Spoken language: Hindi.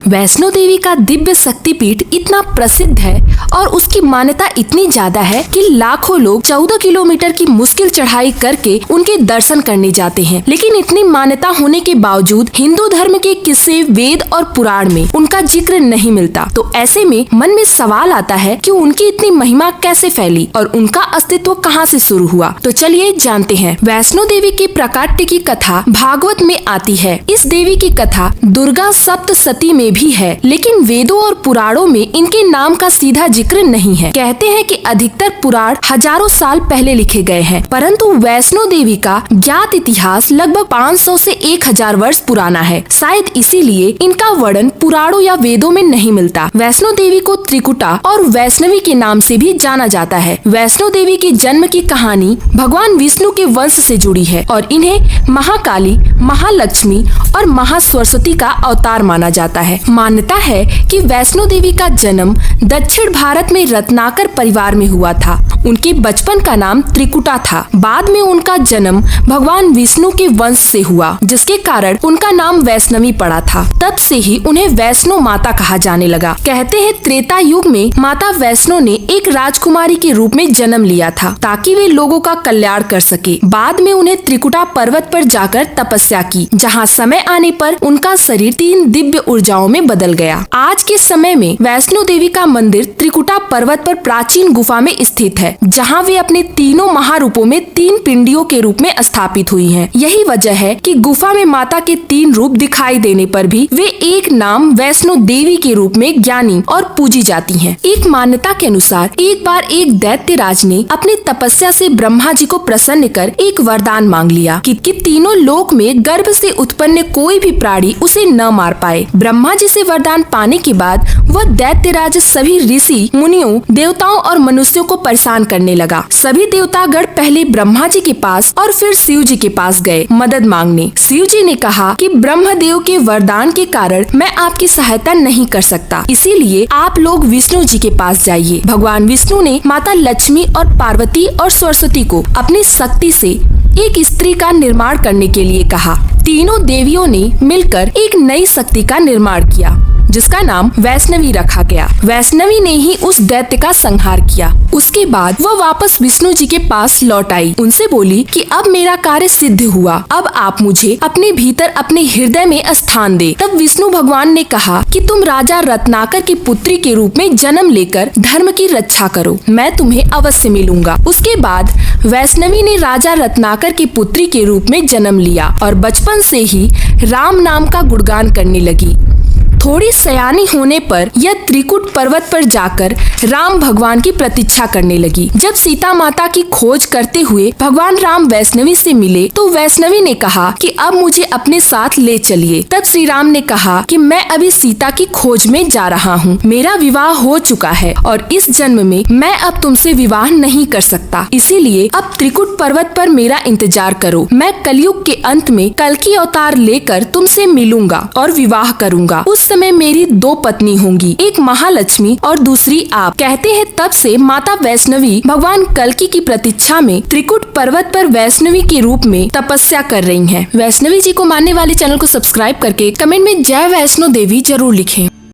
वैष्णो देवी का दिव्य शक्तिपीठ इतना प्रसिद्ध है और उसकी मान्यता इतनी ज्यादा है कि लाखों लोग 14 किलोमीटर की मुश्किल चढ़ाई करके उनके दर्शन करने जाते हैं। लेकिन इतनी मान्यता होने के बावजूद हिंदू धर्म के किस्से, वेद और पुराण में उनका जिक्र नहीं मिलता। तो ऐसे में मन में सवाल आता है कि उनकी इतनी महिमा कैसे फैली और उनका अस्तित्व कहां से शुरू हुआ। तो चलिए जानते हैं। वैष्णो देवी की प्राकट्य की कथा भागवत में आती है। इस देवी की कथा दुर्गा सप्तशती में भी है, लेकिन वेदों और पुराणों में इनके नाम का सीधा जिक्र नहीं है। कहते हैं कि अधिकतर पुराण हजारों साल पहले लिखे गए हैं, परंतु वैष्णो देवी का ज्ञात इतिहास लगभग 500 से 1000 वर्ष पुराना है। शायद इसीलिए इनका वर्णन पुराणों या वेदों में नहीं मिलता। वैष्णो देवी को त्रिकुटा और वैष्णवी के नाम से भी जाना जाता है। वैष्णो देवी के जन्म की कहानी भगवान विष्णु के वंश से जुड़ी है और इन्हें महाकाली, महालक्ष्मी और महासरस्वती का अवतार माना जाता है। मान्यता है कि वैष्णो देवी का जन्म दक्षिण भारत में रत्नाकर परिवार में हुआ था। उनके बचपन का नाम त्रिकुटा था। बाद में उनका जन्म भगवान विष्णु के वंश से हुआ, जिसके कारण उनका नाम वैष्णवी पड़ा था। तब से ही उन्हें वैष्णो माता कहा जाने लगा। कहते हैं त्रेता युग में माता वैष्णो ने एक राजकुमारी के रूप में जन्म लिया था ताकि वे लोगों का कल्याण कर सके। बाद में उन्हें त्रिकुटा पर्वत पर जाकर तपस्या की, जहाँ समय आने पर उनका शरीर 3 दिव्य ऊर्जाओं में बदल गया। आज के समय में वैष्णो देवी का मंदिर त्रिकुटा पर्वत पर प्राचीन गुफा में स्थित है, जहां वे अपने तीनों महारूपों में 3 पिंडियों के रूप में स्थापित हुई हैं। यही वजह है कि गुफा में माता के 3 रूप दिखाई देने पर भी वे एक नाम वैष्णो देवी के रूप में ज्ञानी और पूजी जाती हैं। एक मान्यता के अनुसार एक बार एक दैत्य राज ने अपनी तपस्या से ब्रह्मा जी को प्रसन्न कर एक वरदान मांग लिया कि तीनों लोक में गर्भ से उत्पन्न कोई भी प्राणी उसे न मार पाए। ब्रह्मा जी से वरदान पाने के बाद वह दैत्यराज सभी ऋषि, मुनियों, देवताओं और मनुष्यों को परेशान करने लगा। सभी देवतागण पहले ब्रह्मा जी के पास और फिर शिव जी के पास गए मदद मांगने। शिव जी ने कहा कि ब्रह्मदेव के वरदान के कारण मैं आपकी सहायता नहीं कर सकता, इसीलिए आप लोग विष्णु जी के पास जाइए। भगवान विष्णु ने माता लक्ष्मी और पार्वती और सरस्वती को अपनी शक्ति से एक स्त्री का निर्माण करने के लिए कहा। तीनों देवियों ने मिलकर एक नई शक्ति का निर्माण किया, जिसका नाम वैष्णवी रखा गया। वैष्णवी ने ही उस दैत्य का संहार किया। उसके बाद वह वापस विष्णु जी के पास लौट आई। उनसे बोली कि अब मेरा कार्य सिद्ध हुआ, अब आप मुझे अपने भीतर अपने हृदय में स्थान दे। तब विष्णु भगवान ने कहा कि तुम राजा रत्नाकर की पुत्री के रूप में जन्म लेकर धर्म की रक्षा करो, मैं तुम्हें अवश्य मिलूंगा। उसके बाद वैष्णवी ने राजा रत्नाकर की पुत्री के रूप में जन्म लिया और बचपन से ही राम नाम का गुणगान करने लगी। थोड़ी सयानी होने पर यह त्रिकुट पर्वत पर जाकर राम भगवान की प्रतीक्षा करने लगी। जब सीता माता की खोज करते हुए भगवान राम वैष्णवी से मिले तो वैष्णवी ने कहा कि अब मुझे अपने साथ ले चलिए। तब श्री राम ने कहा कि मैं अभी सीता की खोज में जा रहा हूँ, मेरा विवाह हो चुका है और इस जन्म में मैं अब तुमसे विवाह नहीं कर सकता, इसीलिए अब त्रिकुट पर्वत पर मेरा इंतजार करो। मैं कलयुग के अंत में कल्कि अवतार लेकर तुमसे मिलूंगा और विवाह करूंगा। उस समय मेरी 2 पत्नी होंगी, एक महालक्ष्मी और दूसरी आप। कहते हैं तब से माता वैष्णवी भगवान कल्कि की प्रतीक्षा में त्रिकुट पर्वत पर वैष्णवी के रूप में तपस्या कर रही हैं। वैष्णवी जी को मानने वाले चैनल को सब्सक्राइब करके कमेंट में जय वैष्णो देवी जरूर लिखें।